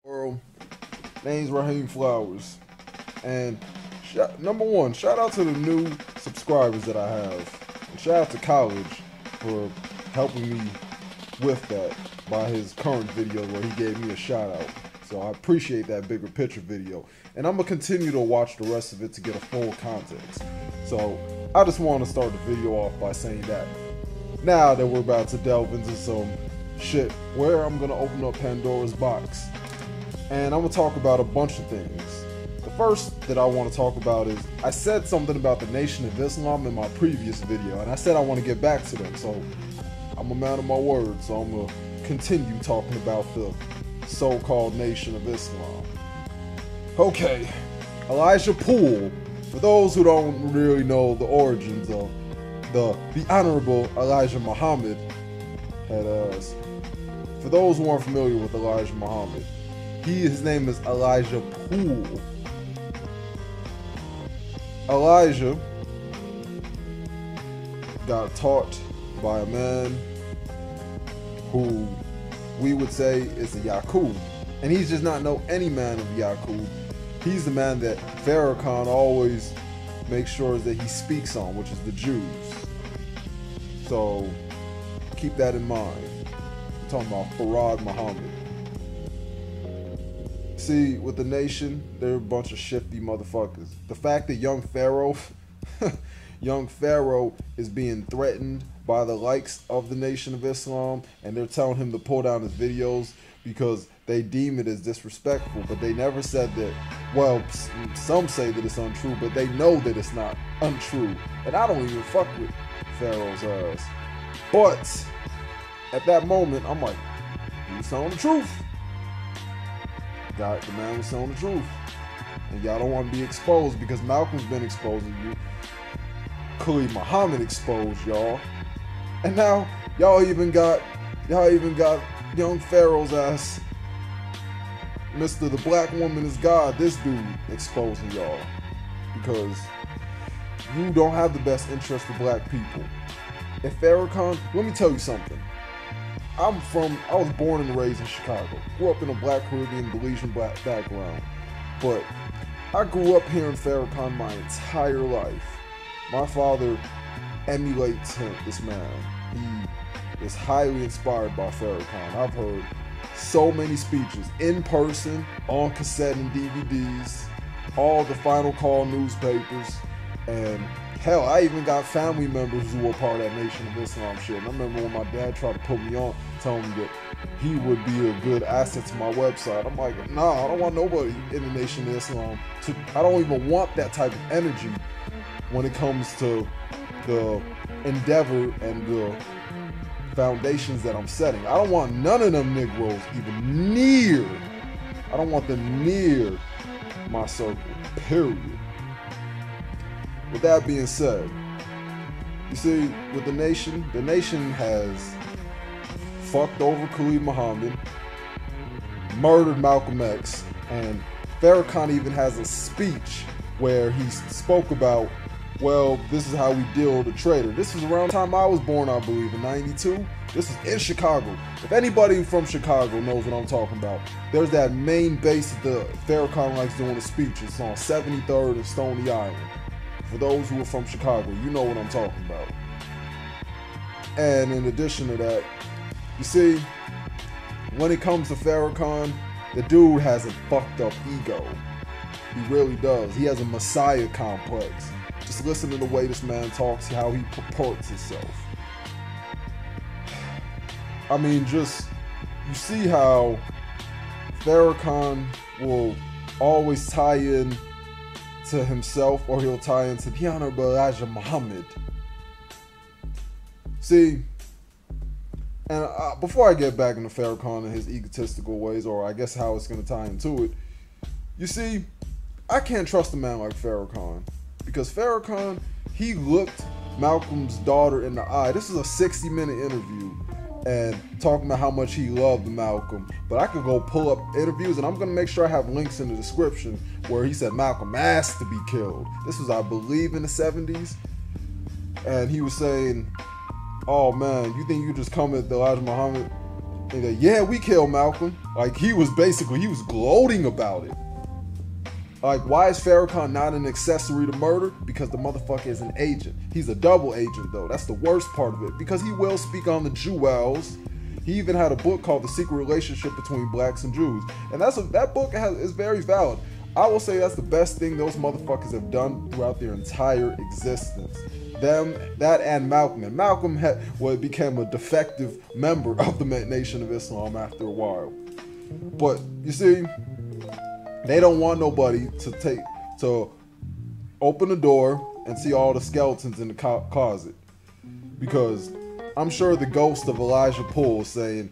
World. Name's Raheem Flowers. And number one, shout out to the new subscribers that I have. And shout out to College for helping me with that by his current video where he gave me a shout out. So I appreciate that bigger picture video. And I'm going to continue to watch the rest of it to get a full context. So I just want to start the video off by saying that. Now that we're about to delve into some shit where I'm going to open up Pandora's box. And I'm going to talk about a bunch of things. The first that I want to talk about is, I said something about the Nation of Islam in my previous video, and I said I want to get back to them, so I'm a man of my word, so I'm going to continue talking about the so-called Nation of Islam. Okay, Elijah Poole, for those who don't really know the origins of the Honorable Elijah Muhammad, for those who aren't familiar with Elijah Muhammad, his name is Elijah Poole. Elijah got taught by a man who we would say is a Yaqub. And he's just not any man of Yaqub. He's the man that Farrakhan always makes sure that he speaks on, which is the Jews. So keep that in mind. I'm talking about Farad Muhammad. See, with the Nation, they're a bunch of shifty motherfuckers. The fact that young Pharaoh is being threatened by the likes of the Nation of Islam, and they're telling him to pull down his videos because they deem it as disrespectful, but they never said that. Well, some say that it's untrue, but they know that it's not untrue. And I don't even fuck with Pharaoh's ass. But at that moment, I'm like, he was telling the truth. The man was telling the truth. And y'all don't want to be exposed because Malcolm's been exposing you. Khalid Muhammad exposed y'all. And now y'all even got young Pharaoh's ass, Mr. The Black Woman is God, this dude exposing y'all. Because you don't have the best interest of black people. If Farrakhan, let me tell you something. I was born and raised in Chicago. Grew up in a black Caribbean, Belizean black background. But I grew up hearing Farrakhan my entire life. My father emulates this man. He is highly inspired by Farrakhan. I've heard so many speeches in person, on cassette and DVDs, all the Final Call newspapers, and hell, I even got family members who were part of that Nation of Islam shit. And I remember when my dad tried to put me on, telling me that he would be a good asset to my website. I'm like, nah, I don't want nobody in the Nation of Islam. I don't even want that type of energy when it comes to the endeavor and the foundations that I'm setting. I don't want none of them Negroes even near. I don't want them near my circle, period. With that being said, you see, with the Nation has fucked over Khalid Muhammad, murdered Malcolm X, and Farrakhan even has a speech where he spoke about, well, this is how we deal with a traitor. This was around the time I was born, I believe, in '92. This was in Chicago. If anybody from Chicago knows what I'm talking about, there's that main base that Farrakhan likes doing his speeches on 73rd and Stony Island. For those who are from Chicago, you know what I'm talking about. And in addition to that, you see, when it comes to Farrakhan, the dude has a fucked up ego. He really does. He has a messiah complex. Just listen to the way this man talks, how he purports himself. I mean, you see how Farrakhan will always tie in to himself, or he'll tie into the Honorable Elijah Muhammad. See, and before I get back into Farrakhan and his egotistical ways, or I guess how it's going to tie into it, you see, I can't trust a man like Farrakhan, because Farrakhan, he looked Malcolm's daughter in the eye. This is a 60-minute interview, and talking about how much he loved Malcolm. But I could go pull up interviews, and I'm going to make sure I have links in the description where he said Malcolm asked to be killed. This was, I believe, in the 70s. And he was saying, oh man, you think you just come at Elijah Muhammad And yeah, we killed Malcolm. Like, he was gloating about it. Like, why is Farrakhan not an accessory to murder? Because the motherfucker is an agent. He's a double agent, though. That's the worst part of it. Because he will speak on the jewels. He even had a book called The Secret Relationship Between Blacks and Jews. And that book is very valid. I will say that's the best thing those motherfuckers have done throughout their entire existence. That and Malcolm. And Malcolm became a defective member of the Nation of Islam after a while. But, you see, they don't want nobody to open the door and see all the skeletons in the closet. Because I'm sure the ghost of Elijah Poole is saying,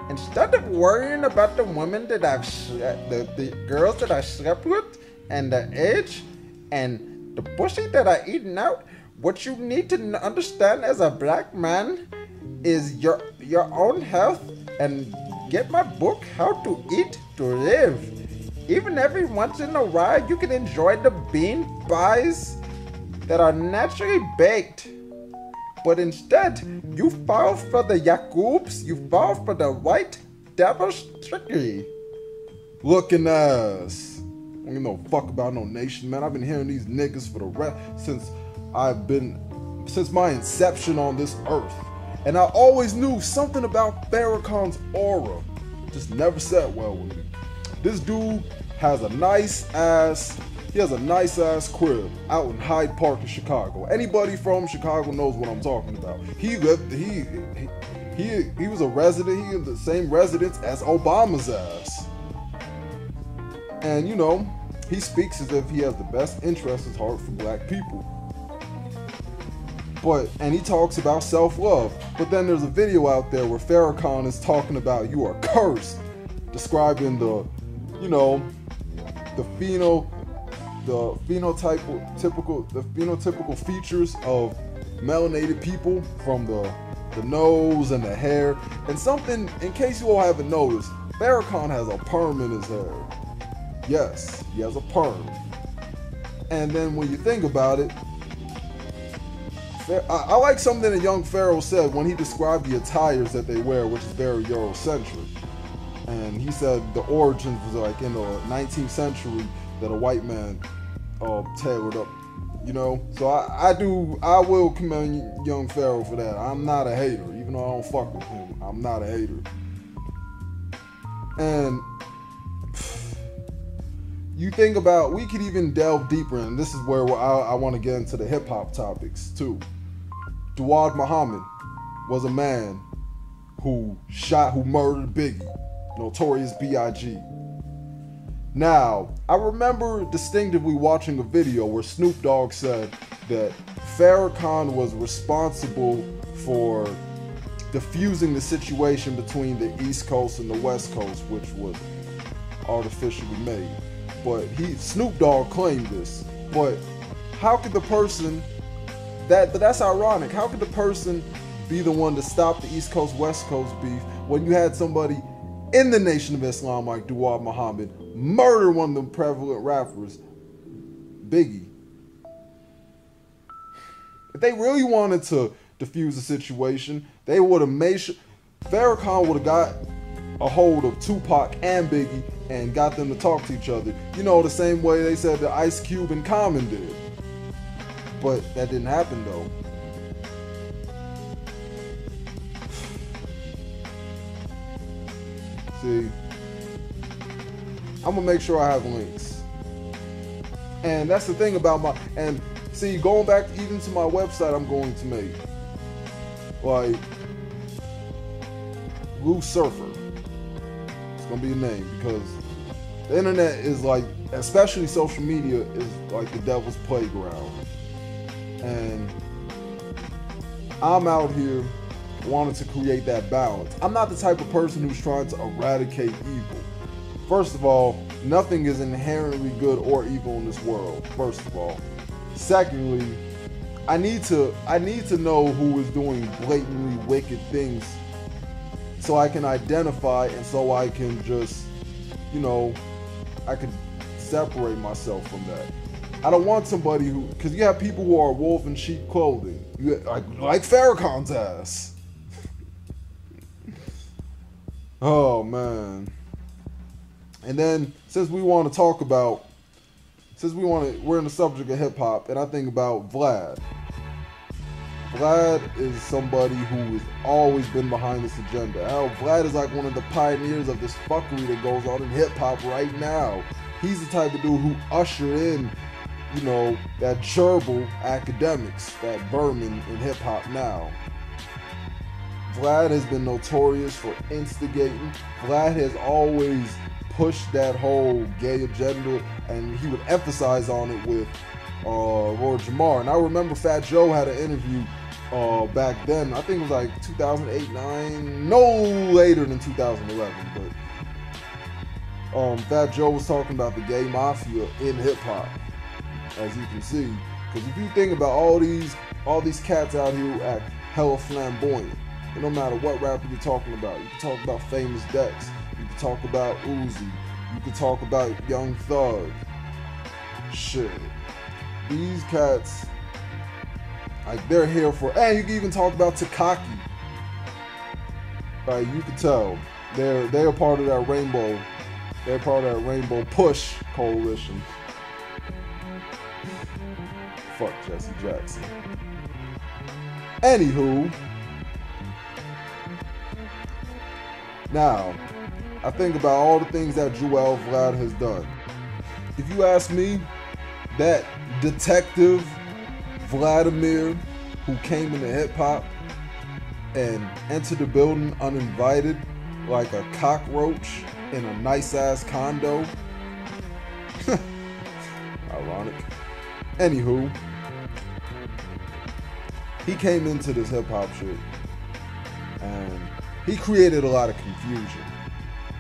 instead of worrying about the women that the girls that I slept with, and the age, and the pussy that I eaten out, what you need to understand as a black man is your own health, and get my book, How to Eat to Live. Even every once in a while, you can enjoy the bean pies that are naturally baked. But instead, you fall for the Yakubs, you fall for the white devil's trickery. Looking ass. I don't give no fuck about no nation, man. I've been hearing these niggas since my inception on this earth. And I always knew something about Farrakhan's aura. Just never sat well with me. This dude has a nice ass crib out in Hyde Park in Chicago. Anybody from Chicago knows what I'm talking about. He was a resident, he had the same residence as Obama's ass. And you know, he speaks as if he has the best interest at heart for black people. And he talks about self-love. But then there's a video out there where Farrakhan is talking about you are cursed, describing the phenotypical features of melanated people, from the nose and the hair. And something, in case you all haven't noticed, Farrakhan has a perm in his hair. Yes, he has a perm. And then when you think about it, I like something that young Pharaoh said when he described the attires that they wear, which is very Eurocentric. And he said the origins was like in the 19th century that a white man tailored up, you know. So I will commend young Pharaoh for that. I'm not a hater, even though I don't fuck with him. I'm not a hater. And you think about, we could even delve deeper, and this is where I want to get into the hip hop topics too. Duwad Muhammad was a man who murdered Biggie, Notorious B.I.G. Now, I remember distinctively watching a video where Snoop Dogg said that Farrakhan was responsible for diffusing the situation between the East Coast and the West Coast, which was artificially made. But Snoop Dogg claimed this. But how could the person, that's ironic, how could the person be the one to stop the East Coast, West Coast beef when you had somebody in the Nation of Islam like Duwad Muhammad murder one of the prevalent rappers, Biggie? If they really wanted to diffuse the situation, they would have made sure Farrakhan would have got a hold of Tupac and Biggie and got them to talk to each other. You know, the same way they said that Ice Cube and Common did. But that didn't happen though. See, I'm gonna make sure I have links. And that's the thing about going back even to my website I'm going to make. Like, Blue Surfer. It's gonna be a name, because the internet is like, especially social media, is like the devil's playground. And I'm out here wanting to create that balance. I'm not the type of person who's trying to eradicate evil. First of all, nothing is inherently good or evil in this world, first of all. Secondly, I need to know who is doing blatantly wicked things so I can identify, and so I can just, I can separate myself from that. I don't want somebody who, because you have people who are wolf in sheep clothing, like Farrakhan's ass. Oh man. And then since we're in the subject of hip hop, and I think about Vlad. Vlad is somebody who has always been behind this agenda. Hell, Vlad is like one of the pioneers of this fuckery that goes on in hip hop right now. He's the type of dude who ushered in, you know, that gerbil Akademiks, that vermin in hip hop now. Vlad has been notorious for instigating. Vlad has always pushed that whole gay agenda, and he would emphasize on it with Lord Jamar. And I remember Fat Joe had an interview back then. I think it was like 2008, 9, no later than 2011. But Fat Joe was talking about the gay mafia in hip hop, as you can see. Because if you think about all these cats out here who act hella flamboyant, and no matter what rapper you're talking about, you can talk about Famous Dex, you can talk about Uzi, you can talk about Young Thug. Shit. These cats, like, they're here for, and you can even talk about Tekashi. Like, you can tell they're part of that rainbow. They're part of that Rainbow Push coalition. Fuck Jesse Jackson. Anywho, now I think about all the things that Joel Vlad has done. If you ask me, that detective Vladimir who came into hip hop and entered the building uninvited like a cockroach in a nice ass condo. Ironic. Anywho, he came into this hip hop shit and he created a lot of confusion.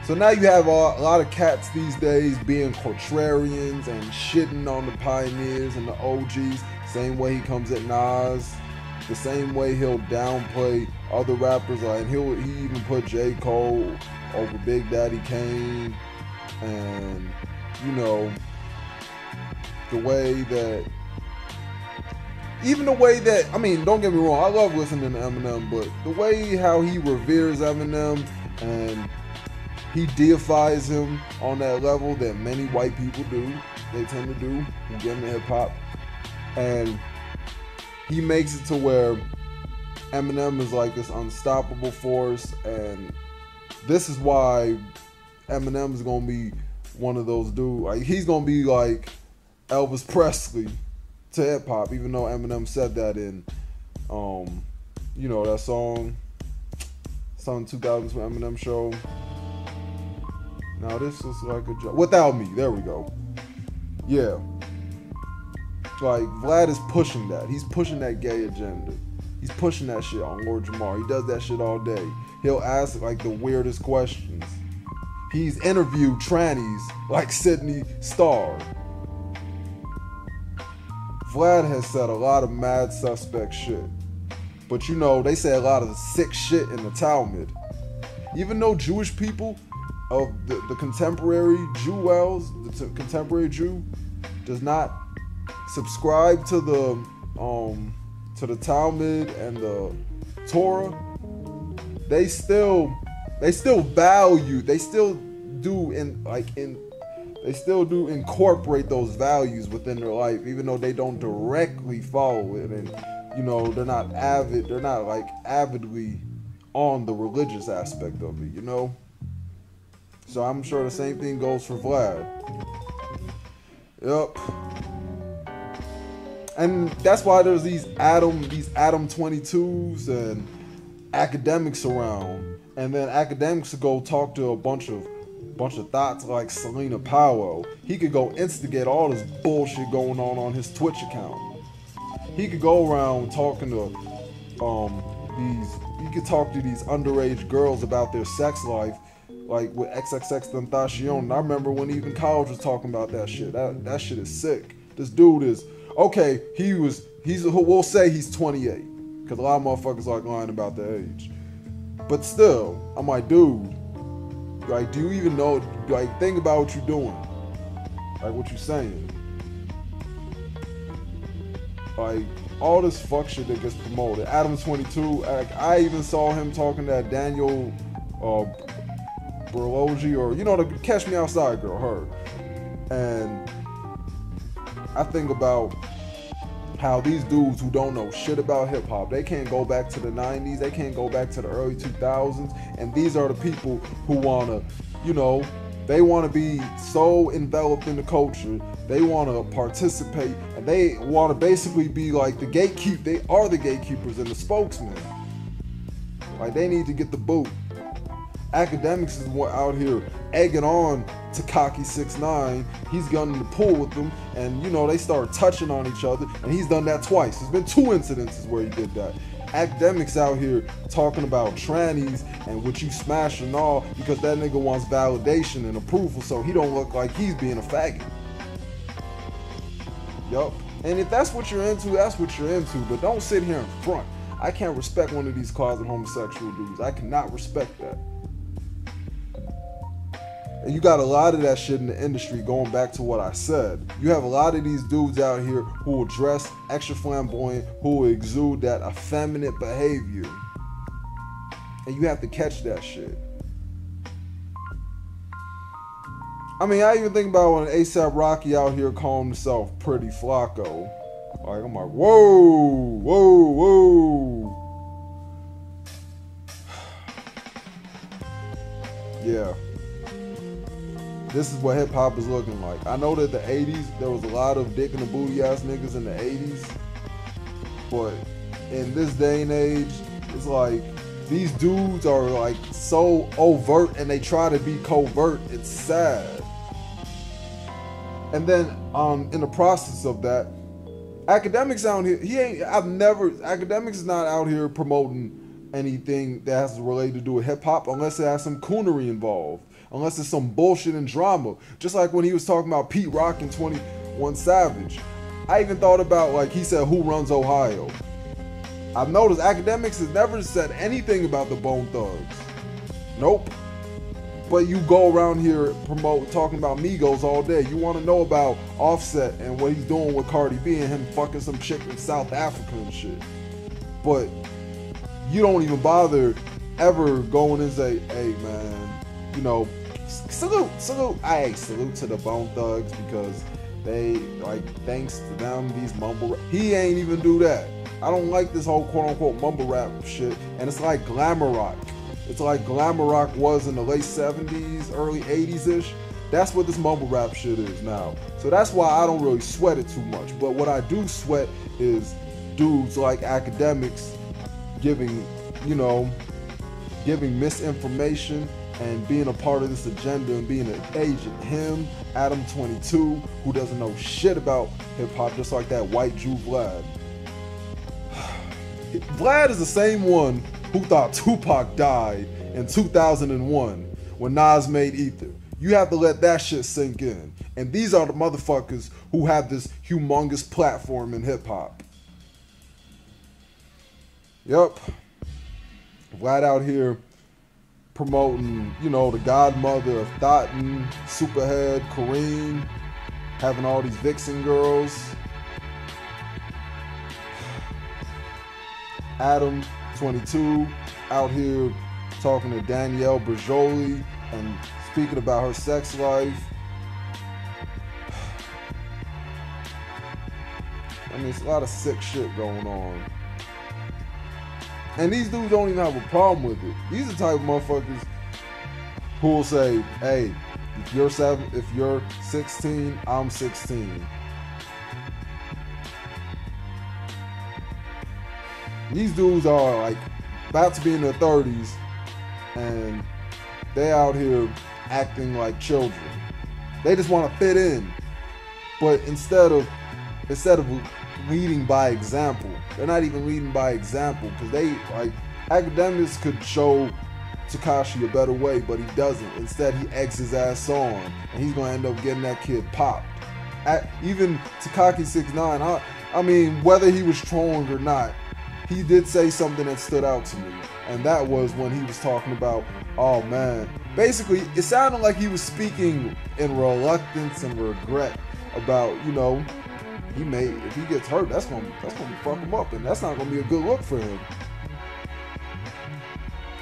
So now you have a lot of cats these days being contrarians and shitting on the pioneers and the OGs. Same way he comes at Nas. The same way he'll downplay other rappers. Like, he even put J. Cole over Big Daddy Kane. And, you know, the way that, I mean, don't get me wrong, I love listening to Eminem, but the way how he reveres Eminem and he deifies him on that level that many white people do, they tend to do, who get into hip hop. And he makes it to where Eminem is like this unstoppable force, and this is why Eminem is gonna be one of those dudes. Like, he's gonna be like Elvis Presley to hip hop, even though Eminem said that in, you know, that song 2000s from Eminem show. Now this is like a joke. Without Me, there we go. Yeah. Like, Vlad is pushing that. He's pushing that gay agenda. He's pushing that shit on Lord Jamar. He does that shit all day. He'll ask like the weirdest questions. He's interviewed trannies like Sydney Starr. Vlad has said a lot of mad suspect shit. But you know, they say a lot of sick shit in the Talmud. Even though Jewish people of the contemporary Jewels, the contemporary Jew, does not subscribe to the Talmud and the Torah, they still value, they still do incorporate those values within their life, even though they don't directly follow it, and you know, they're not like avidly on the religious aspect of it, you know. So I'm sure the same thing goes for Vlad. Yep. And that's why there's these Adam 22s and Akademiks around. And then Akademiks could go talk to a bunch of thoughts like Selena Powell. He could go instigate all this bullshit going on his Twitch account. He could go around talking to he could talk to these underage girls about their sex life, like with XXXTentacion. I remember when even college was talking about that shit. That shit is sick. This dude is, okay, we'll say he's 28, because a lot of motherfuckers like lying about their age. But still, I'm like, dude, like, do you even know, like, think about what you're doing. Like, what you're saying. Like, all this fuck shit that gets promoted. Adam 22, like, I even saw him talking to that Daniel Berlogi, or you know, the Catch Me Outside girl, her. And I think about how these dudes who don't know shit about hip hop, they can't go back to the 90s, they can't go back to the early 2000s, and these are the people who wanna, you know, they wanna be so enveloped in the culture, they wanna participate, and they wanna basically be like the gatekeep. They are the gatekeepers and the spokesmen. Like, they need to get the boot. Akademiks is what out here egging on Tekashi 6ix9ine. He's gunning the pool with them, and you know, they start touching on each other, and he's done that twice. There's been 2 incidences where he did that. Akademiks out here talking about trannies and what you smash and all, because that nigga wants validation and approval, so he don't look like he's being a faggot. Yup. And if that's what you're into, that's what you're into, but don't sit here in front. I can't respect one of these closet homosexual dudes. I cannot respect that. And you got a lot of that shit in the industry, going back to what I said. You have a lot of these dudes out here who will dress extra flamboyant, who will exude that effeminate behavior. And you have to catch that shit. I mean, I even think about when A$AP Rocky out here calling himself Pretty Flacco. Like, I'm like, whoa, whoa, whoa. Yeah. This is what hip hop is looking like. I know that the 80s, there was a lot of dick in the booty ass niggas in the 80s. But in this day and age, it's like these dudes are like so overt and they try to be covert. It's sad. And then in the process of that, Akademiks out here, Akademiks is not out here promoting anything that has related to do with hip hop unless it has some coonery involved. Unless it's some bullshit and drama. Just like when he was talking about Pete Rock and 21 Savage. I even thought about, like, he said, who runs Ohio? I've noticed Akademiks has never said anything about the Bone Thugs. Nope. But you go around here talking about Migos all day. You want to know about Offset and what he's doing with Cardi B and him fucking some chick in South Africa and shit. But you don't even bother ever going and say, hey man, you know, salute to the Bone Thugs because they, like, thanks to them, these mumble rap. He ain't even do that. I don't like this whole quote unquote mumble rap shit. And it's like glamour rock. It's like glamour rock was in the late 70s, early 80s-ish. That's what this mumble rap shit is now. So that's why I don't really sweat it too much. But what I do sweat is dudes like Akademiks giving, you know, giving misinformation and being a part of this agenda and being an agent. Him, Adam 22, who doesn't know shit about hip hop, just like that white Jew Vlad. Vlad is the same one who thought Tupac died in 2001 when Nas made Ether. You have to let that shit sink in. And these are the motherfuckers who have this humongous platform in hip hop. Yup. Vlad out here promoting, you know, the godmother of Thotton, Superhead, Kareem, having all these vixen girls. Adam 22 out here talking to Danielle Berjoli and speaking about her sex life. I mean, it's a lot of sick shit going on. And these dudes don't even have a problem with it. These are the type of motherfuckers who will say, hey, if you're 16, I'm 16. These dudes are like about to be in their 30s and they out here acting like children. They just want to fit in. But instead of leading by example, they're not even leading by example, because they, like, Akademiks could show Tekashi a better way, but he doesn't. Instead, he eggs his ass on, and he's gonna end up getting that kid popped. Even Tekashi 6ix9ine, I mean, whether he was trolling or not, he did say something that stood out to me, and that was when he was talking about, oh man, basically it sounded like he was speaking in reluctance and regret about, you know, if he gets hurt, that's gonna fuck him up, and that's not gonna be a good look for him.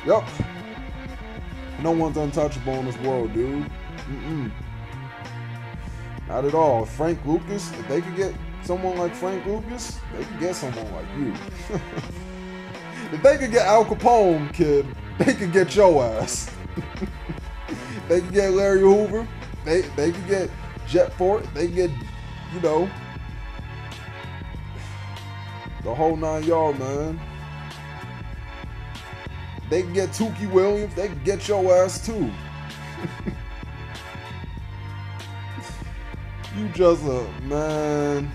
Yup. No one's untouchable in this world, dude. Not at all. Frank Lucas, if they could get someone like Frank Lucas, they could get someone like you. If they could get Al Capone, kid, they could get your ass. They could get Larry Hoover. They could get Jet Fort. They could get, you know, the whole 9 yards, man. They can get Tukey Williams. They can get your ass too. You just man.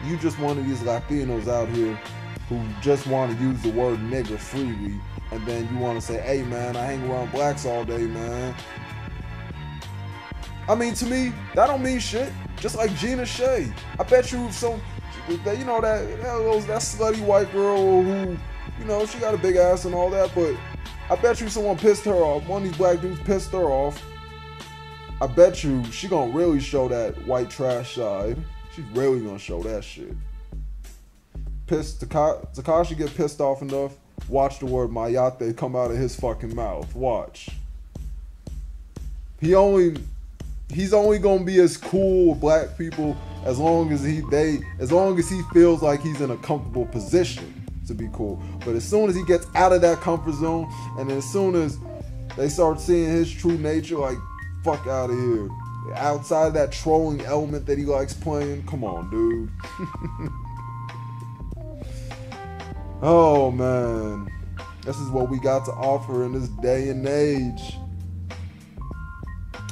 You just one of these Latinos out here who just want to use the word nigga freely, and then you want to say, "Hey, man, I hang around blacks all day, man." I mean, to me, that don't mean shit. Just like Gina Shea. I bet you some, you know, that slutty white girl who, you know, she got a big ass and all that, but I bet you someone pissed her off. One of these black dudes pissed her off. I bet you she gonna really show that white trash side. She's really gonna show that shit. Tekashi get pissed off enough, watch the word Mayate come out of his fucking mouth. Watch. He's only gonna be as cool with black people as long as he feels like he's in a comfortable position to be cool. But as soon as he gets out of that comfort zone, and as soon as they start seeing his true nature, like, fuck out of here. Outside of that trolling element that he likes playing, come on, dude. Oh man, this is what we got to offer in this day and age.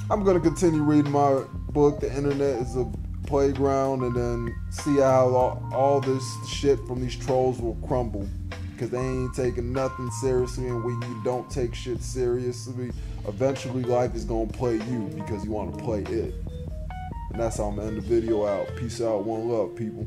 I'm gonna continue reading my book, The Internet is a Playground, and then see how all this shit from these trolls will crumble, because they ain't taking nothing seriously, and when you don't take shit seriously, eventually life is gonna play you because you want to play it. And that's how I'm gonna end the video out. Peace out, one love, people.